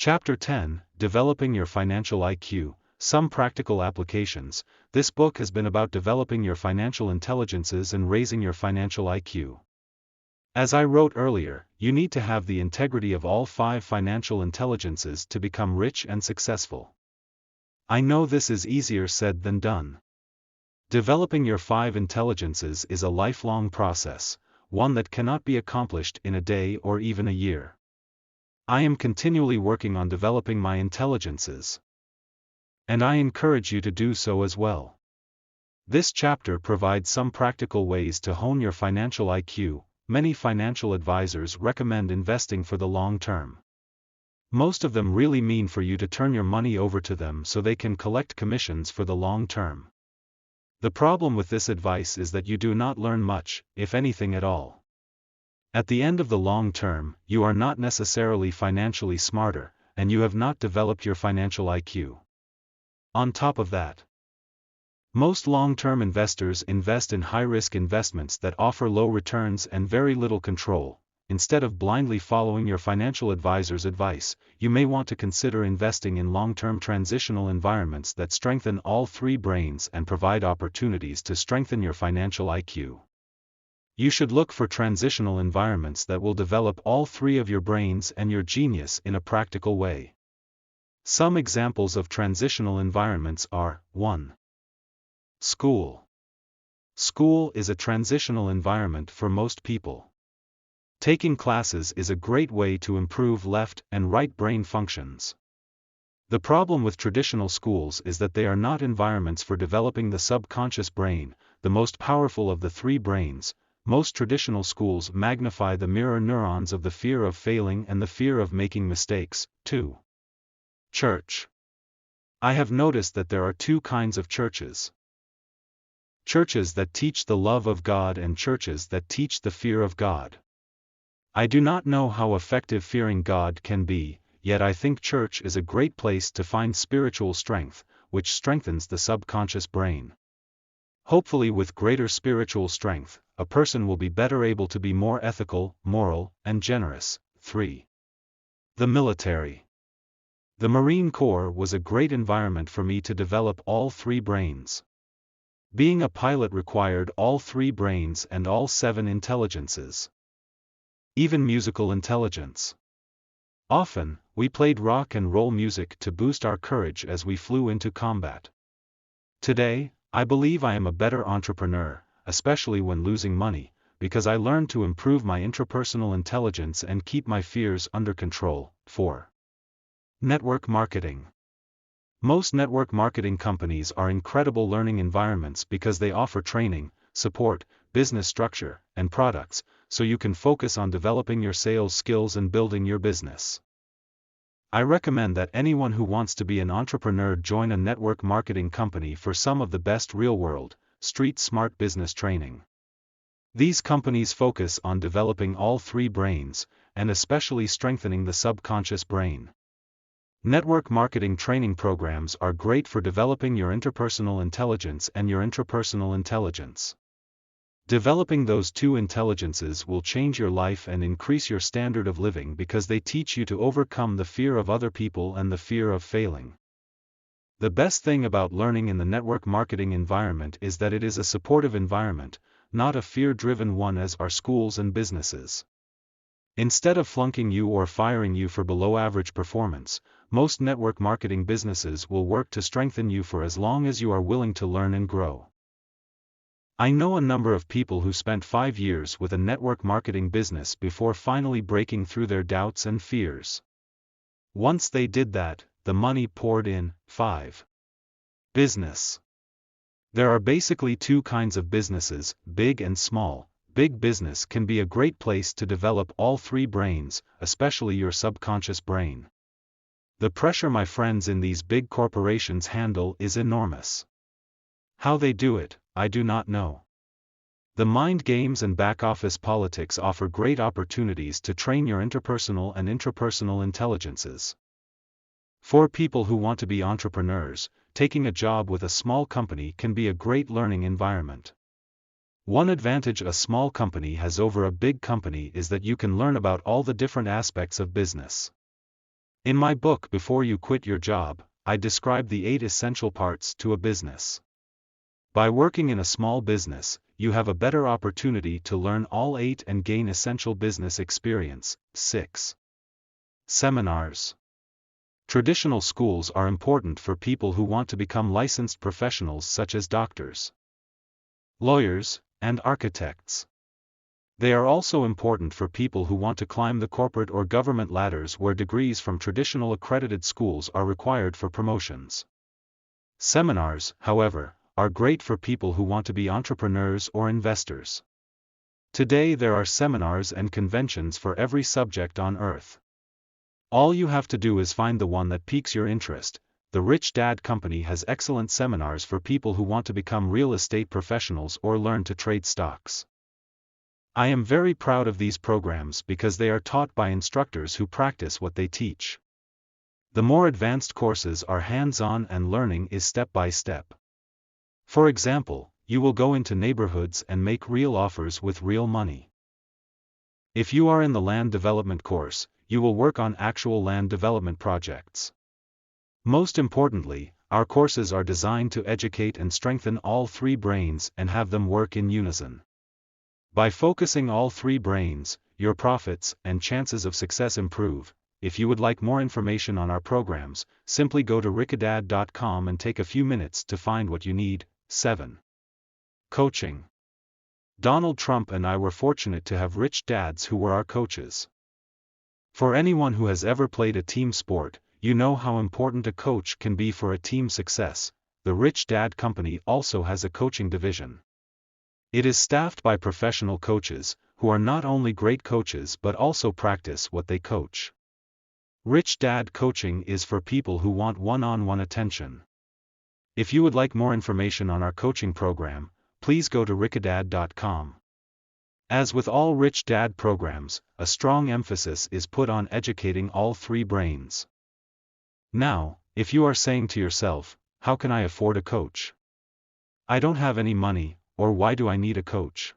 Chapter 10, Developing Your Financial IQ, Some Practical Applications. This book has been about developing your financial intelligences and raising your financial IQ. As I wrote earlier, you need to have the integrity of all 5 financial intelligences to become rich and successful. I know this is easier said than done. Developing your 5 intelligences is a lifelong process, one that cannot be accomplished in a day or even a year. I am continually working on developing my intelligences. And I encourage you to do so as well. This chapter provides some practical ways to hone your financial IQ. Many financial advisors recommend investing for the long term. Most of them really mean for you to turn your money over to them so they can collect commissions for the long term. The problem with this advice is that you do not learn much, if anything at all. At the end of the long term, you are not necessarily financially smarter, and you have not developed your financial IQ. On top of that, most long-term investors invest in high-risk investments that offer low returns and very little control. Instead of blindly following your financial advisor's advice, you may want to consider investing in long-term transitional environments that strengthen all 3 brains and provide opportunities to strengthen your financial IQ. You should look for transitional environments that will develop all 3 of your brains and your genius in a practical way. Some examples of transitional environments are: 1. School. School is a transitional environment for most people. Taking classes is a great way to improve left and right brain functions. The problem with traditional schools is that they are not environments for developing the subconscious brain, the most powerful of the 3 brains. Most traditional schools magnify the mirror neurons of the fear of failing and the fear of making mistakes. 2. Church. I have noticed that there are 2 kinds of churches. Churches that teach the love of God and churches that teach the fear of God. I do not know how effective fearing God can be, yet I think church is a great place to find spiritual strength, which strengthens the subconscious brain. Hopefully, with greater spiritual strength, a person will be better able to be more ethical, moral, and generous. 3. The military. The Marine Corps was a great environment for me to develop all 3 brains. Being a pilot required all 3 brains and all 7 intelligences. Even musical intelligence. Often, we played rock and roll music to boost our courage as we flew into combat. Today, I believe I am a better entrepreneur, especially when losing money, because I learned to improve my intrapersonal intelligence and keep my fears under control. 4. Network marketing. Most network marketing companies are incredible learning environments because they offer training, support, business structure, and products, so you can focus on developing your sales skills and building your business. I recommend that anyone who wants to be an entrepreneur join a network marketing company for some of the best real-world, street-smart business training. These companies focus on developing all 3 brains, and especially strengthening the subconscious brain. Network marketing training programs are great for developing your interpersonal intelligence and your intrapersonal intelligence. Developing those 2 intelligences will change your life and increase your standard of living because they teach you to overcome the fear of other people and the fear of failing. The best thing about learning in the network marketing environment is that it is a supportive environment, not a fear-driven one as are schools and businesses. Instead of flunking you or firing you for below-average performance, most network marketing businesses will work to strengthen you for as long as you are willing to learn and grow. I know a number of people who spent 5 years with a network marketing business before finally breaking through their doubts and fears. Once they did that, the money poured in. 5. Business. There are basically 2 kinds of businesses, big and small. Big business can be a great place to develop all 3 brains, especially your subconscious brain. The pressure my friends in these big corporations handle is enormous. How they do it, I do not know. The mind games and back-office politics offer great opportunities to train your interpersonal and intrapersonal intelligences. For people who want to be entrepreneurs, taking a job with a small company can be a great learning environment. One advantage a small company has over a big company is that you can learn about all the different aspects of business. In my book Before You Quit Your Job, I describe the 8 essential parts to a business. By working in a small business, you have a better opportunity to learn all 8 and gain essential business experience. 6. Seminars. Traditional schools are important for people who want to become licensed professionals such as doctors, lawyers, and architects. They are also important for people who want to climb the corporate or government ladders where degrees from traditional accredited schools are required for promotions. Seminars, however, are great for people who want to be entrepreneurs or investors. Today there are seminars and conventions for every subject on earth. All you have to do is find the one that piques your interest. The Rich Dad Company has excellent seminars for people who want to become real estate professionals or learn to trade stocks. I am very proud of these programs because they are taught by instructors who practice what they teach. The more advanced courses are hands-on and learning is step by step. For example, you will go into neighborhoods and make real offers with real money. If you are in the land development course, you will work on actual land development projects. Most importantly, our courses are designed to educate and strengthen all 3 brains and have them work in unison. By focusing all 3 brains, your profits and chances of success improve. If you would like more information on our programs, simply go to rickadad.com and take a few minutes to find what you need. 7. Coaching. Donald Trump and I were fortunate to have rich dads who were our coaches. For anyone who has ever played a team sport, you know how important a coach can be for a team success. The Rich Dad Company also has a coaching division. It is staffed by professional coaches, who are not only great coaches but also practice what they coach. Rich Dad Coaching is for people who want one-on-one attention. If you would like more information on our coaching program, please go to rickadad.com. As with all Rich Dad programs, a strong emphasis is put on educating all 3 brains. Now, if you are saying to yourself, how can I afford a coach? I don't have any money, or why do I need a coach?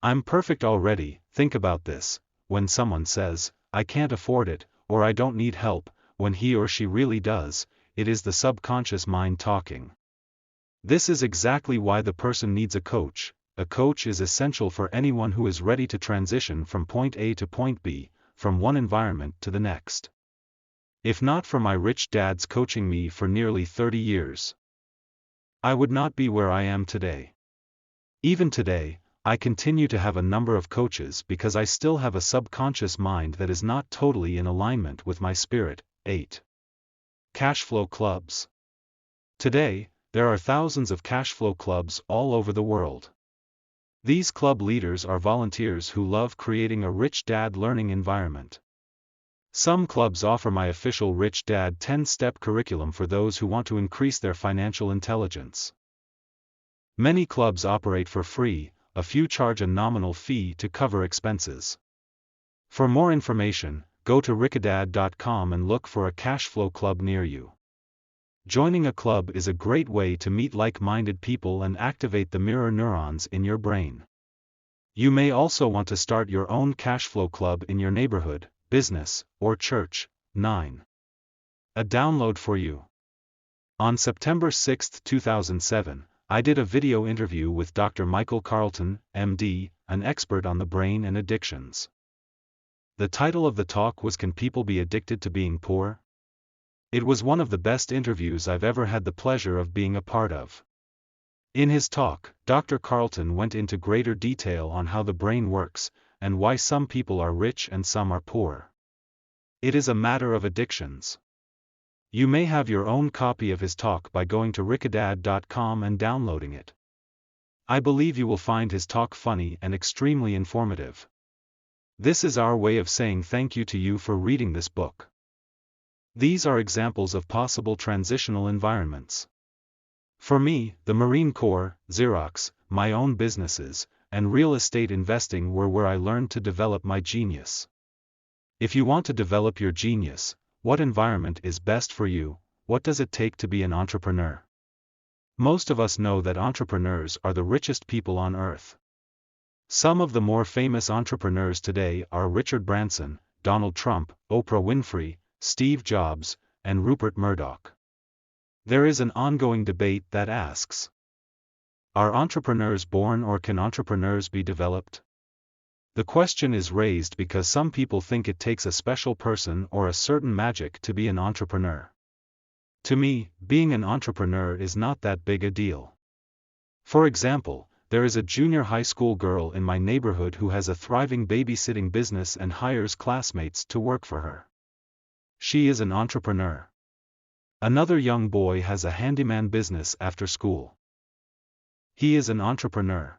I'm perfect already. Think about this. When someone says, I can't afford it, or I don't need help, when he or she really does, it is the subconscious mind talking. This is exactly why the person needs a coach. A coach is essential for anyone who is ready to transition from point A to point B, from one environment to the next. If not for my rich dads coaching me for nearly 30 years, I would not be where I am today. Even today, I continue to have a number of coaches because I still have a subconscious mind that is not totally in alignment with my spirit. 8. Cash flow clubs. Today, there are thousands of cash flow clubs all over the world. These club leaders are volunteers who love creating a Rich Dad learning environment. Some clubs offer my official Rich Dad 10-step curriculum for those who want to increase their financial intelligence. Many clubs operate for free, a few charge a nominal fee to cover expenses. For more information, go to rickadad.com and look for a cash flow club near you. Joining a club is a great way to meet like-minded people and activate the mirror neurons in your brain. You may also want to start your own cash flow club in your neighborhood, business, or church. 9. A download for you. On September 6, 2007, I did a video interview with Dr. Michael Carlton, MD, an expert on the brain and addictions. The title of the talk was Can People Be Addicted to Being Poor? It was one of the best interviews I've ever had the pleasure of being a part of. In his talk, Dr. Carlton went into greater detail on how the brain works, and why some people are rich and some are poor. It is a matter of addictions. You may have your own copy of his talk by going to rickadad.com and downloading it. I believe you will find his talk funny and extremely informative. This is our way of saying thank you to you for reading this book. These are examples of possible transitional environments. For me, the Marine Corps, Xerox, my own businesses, and real estate investing were where I learned to develop my genius. If you want to develop your genius, what environment is best for you? What does it take to be an entrepreneur? Most of us know that entrepreneurs are the richest people on earth. Some of the more famous entrepreneurs today are Richard Branson, Donald Trump, Oprah Winfrey, Steve Jobs, and Rupert Murdoch. There is an ongoing debate that asks, are entrepreneurs born or can entrepreneurs be developed? The question is raised because some people think it takes a special person or a certain magic to be an entrepreneur. To me, being an entrepreneur is not that big a deal. For example, there is a junior high school girl in my neighborhood who has a thriving babysitting business and hires classmates to work for her. She is an entrepreneur. Another young boy has a handyman business after school. He is an entrepreneur.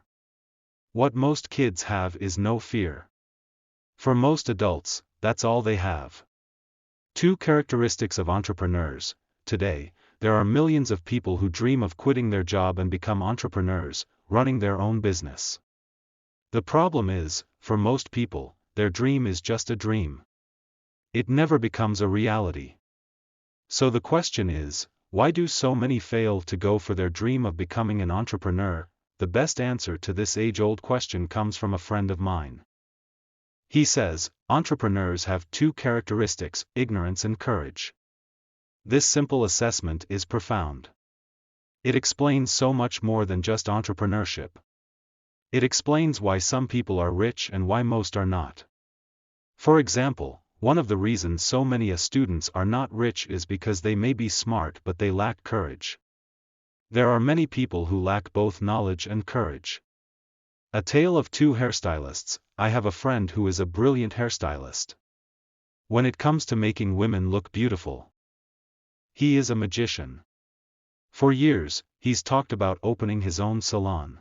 What most kids have is no fear. For most adults, that's all they have. Two characteristics of entrepreneurs. Today, there are millions of people who dream of quitting their job and become entrepreneurs, running their own business. The problem is, for most people, their dream is just a dream. It never becomes a reality. So the question is, why do so many fail to go for their dream of becoming an entrepreneur? The best answer to this age-old question comes from a friend of mine. He says, entrepreneurs have two characteristics, ignorance and courage. This simple assessment is profound. It explains so much more than just entrepreneurship. It explains why some people are rich and why most are not. For example, one of the reasons so many students are not rich is because they may be smart but they lack courage. There are many people who lack both knowledge and courage. A tale of two hairstylists. I have a friend who is a brilliant hairstylist. When it comes to making women look beautiful, he is a magician. For years, he's talked about opening his own salon.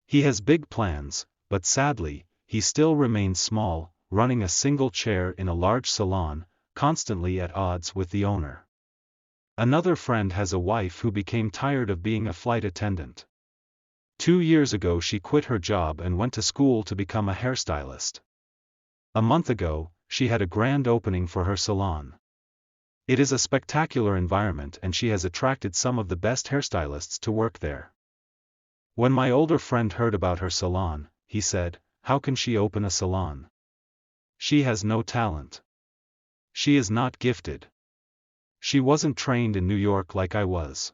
He has big plans, but sadly, he still remains small, running a single chair in a large salon, constantly at odds with the owner. Another friend has a wife who became tired of being a flight attendant. 2 years ago she quit her job and went to school to become a hairstylist. A month ago, she had a grand opening for her salon. It is a spectacular environment and she has attracted some of the best hairstylists to work there. When my older friend heard about her salon, he said, "How can she open a salon? She has no talent. She is not gifted. She wasn't trained in New York like I was.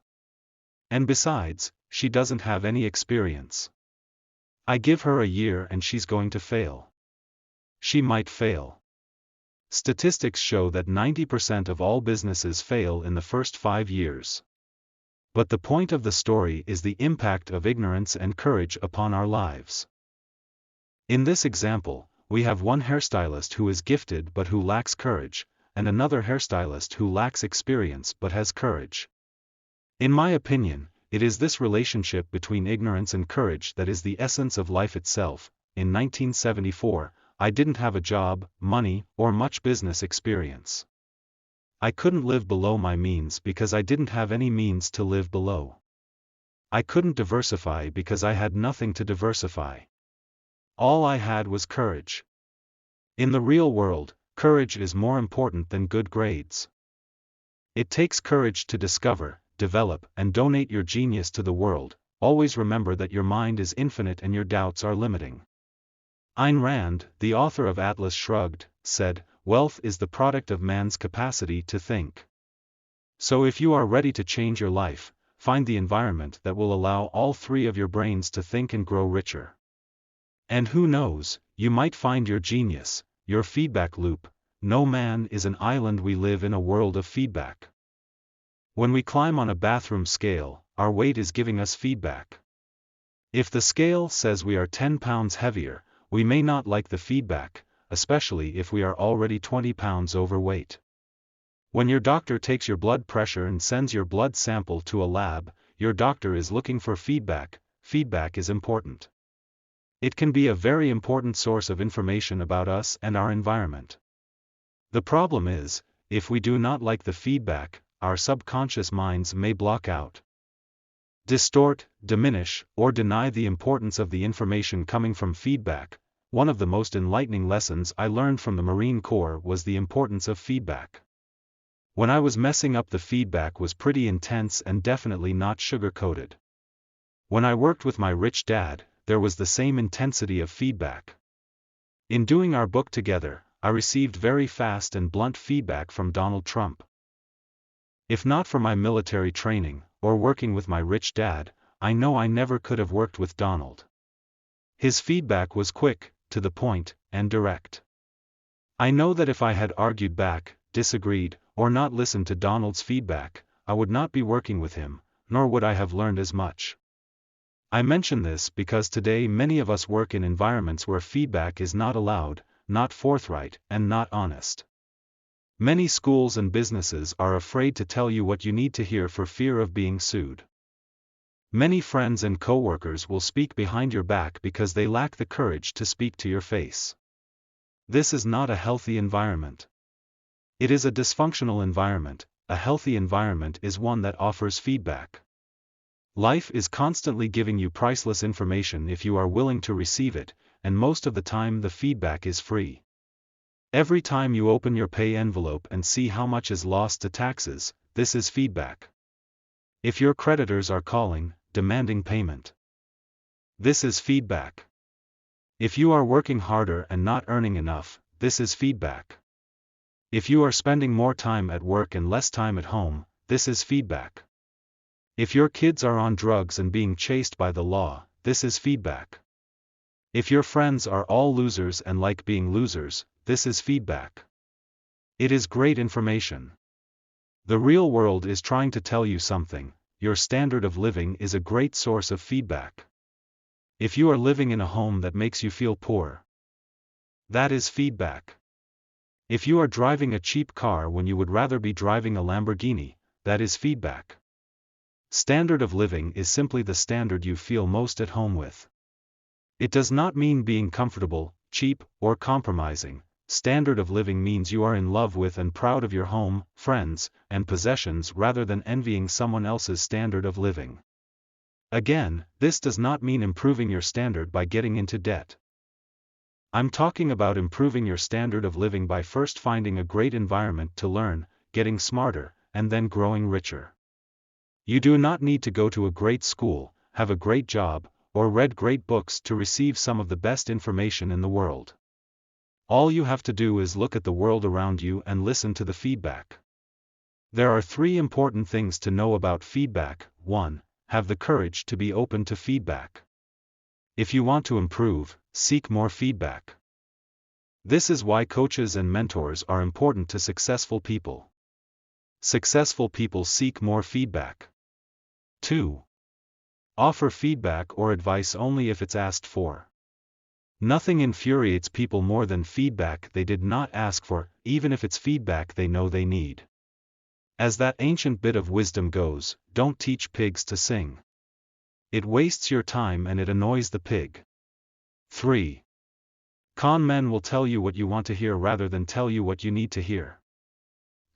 And besides, she doesn't have any experience. I give her a year and she's going to fail. She might fail." Statistics show that 90% of all businesses fail in the first 5 years. But the point of the story is the impact of ignorance and courage upon our lives. In this example, we have one hairstylist who is gifted but who lacks courage, and another hairstylist who lacks experience but has courage. In my opinion, it is this relationship between ignorance and courage that is the essence of life itself. In 1974, I didn't have a job, money, or much business experience. I couldn't live below my means because I didn't have any means to live below. I couldn't diversify because I had nothing to diversify. All I had was courage. In the real world, courage is more important than good grades. It takes courage to discover, develop, and donate your genius to the world. Always remember that your mind is infinite and your doubts are limiting. Ayn Rand, the author of Atlas Shrugged, said, "Wealth is the product of man's capacity to think." So if you are ready to change your life, find the environment that will allow all three of your brains to think and grow richer. And who knows, you might find your genius, your feedback loop. No man is an island. We live in a world of feedback. When we climb on a bathroom scale, our weight is giving us feedback. If the scale says we are 10 pounds heavier, we may not like the feedback, especially if we are already 20 pounds overweight. When your doctor takes your blood pressure and sends your blood sample to a lab, your doctor is looking for feedback. Feedback is important. It can be a very important source of information about us and our environment. The problem is, if we do not like the feedback, our subconscious minds may block out, distort, diminish, or deny the importance of the information coming from feedback. One of the most enlightening lessons I learned from the Marine Corps was the importance of feedback. When I was messing up, the feedback was pretty intense and definitely not sugar-coated. When I worked with my rich dad, there was the same intensity of feedback. In doing our book together, I received very fast and blunt feedback from Donald Trump. If not for my military training, or working with my rich dad, I know I never could have worked with Donald. His feedback was quick, to the point, and direct. I know that if I had argued back, disagreed, or not listened to Donald's feedback, I would not be working with him, nor would I have learned as much. I mention this because today many of us work in environments where feedback is not allowed, not forthright, and not honest. Many schools and businesses are afraid to tell you what you need to hear for fear of being sued. Many friends and co-workers will speak behind your back because they lack the courage to speak to your face. This is not a healthy environment. It is a dysfunctional environment. A healthy environment is one that offers feedback. Life is constantly giving you priceless information if you are willing to receive it, and most of the time the feedback is free. Every time you open your pay envelope and see how much is lost to taxes, this is feedback. If your creditors are calling, demanding payment, this is feedback. If you are working harder and not earning enough, this is feedback. If you are spending more time at work and less time at home, this is feedback. If your kids are on drugs and being chased by the law, this is feedback. If your friends are all losers and like being losers, this is feedback. It is great information. The real world is trying to tell you something. Your standard of living is a great source of feedback. If you are living in a home that makes you feel poor, that is feedback. If you are driving a cheap car when you would rather be driving a Lamborghini, that is feedback. Standard of living is simply the standard you feel most at home with. It does not mean being comfortable, cheap, or compromising. Standard of living means you are in love with and proud of your home, friends, and possessions rather than envying someone else's standard of living. Again, this does not mean improving your standard by getting into debt. I'm talking about improving your standard of living by first finding a great environment to learn, getting smarter, and then growing richer. You do not need to go to a great school, have a great job, or read great books to receive some of the best information in the world. All you have to do is look at the world around you and listen to the feedback. There are 3 important things to know about feedback. 1. Have the courage to be open to feedback. If you want to improve, seek more feedback. This is why coaches and mentors are important to successful people. Successful people seek more feedback. 2. Offer feedback or advice only if it's asked for. Nothing infuriates people more than feedback they did not ask for, even if it's feedback they know they need. As that ancient bit of wisdom goes, don't teach pigs to sing. It wastes your time and it annoys the pig. 3. Con men will tell you what you want to hear rather than tell you what you need to hear.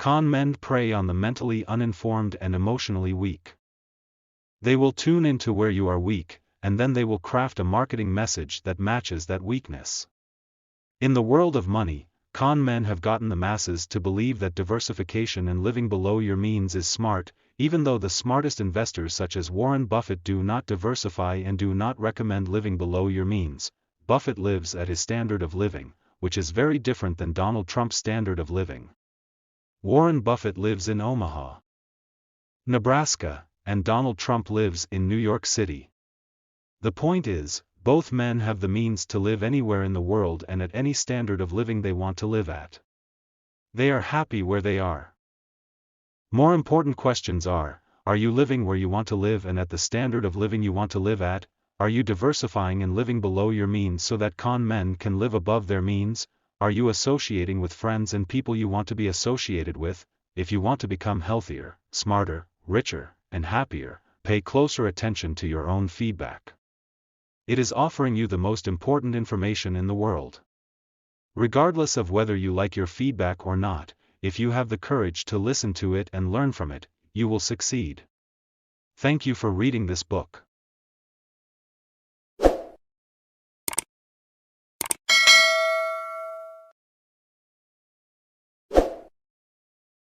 Con men prey on the mentally uninformed and emotionally weak. They will tune into where you are weak, and then they will craft a marketing message that matches that weakness. In the world of money, con men have gotten the masses to believe that diversification and living below your means is smart, even though the smartest investors such as Warren Buffett do not diversify and do not recommend living below your means. Buffett lives at his standard of living, which is very different than Donald Trump's standard of living. Warren Buffett lives in Omaha, Nebraska, and Donald Trump lives in New York City. The point is, both men have the means to live anywhere in the world and at any standard of living they want to live at. They are happy where they are. More important questions are you living where you want to live and at the standard of living you want to live at? Are you diversifying and living below your means so that con men can live above their means? Are you associating with friends and people you want to be associated with? If you want to become healthier, smarter, richer, and happier, pay closer attention to your own feedback. It is offering you the most important information in the world. Regardless of whether you like your feedback or not, if you have the courage to listen to it and learn from it, you will succeed. Thank you for reading this book.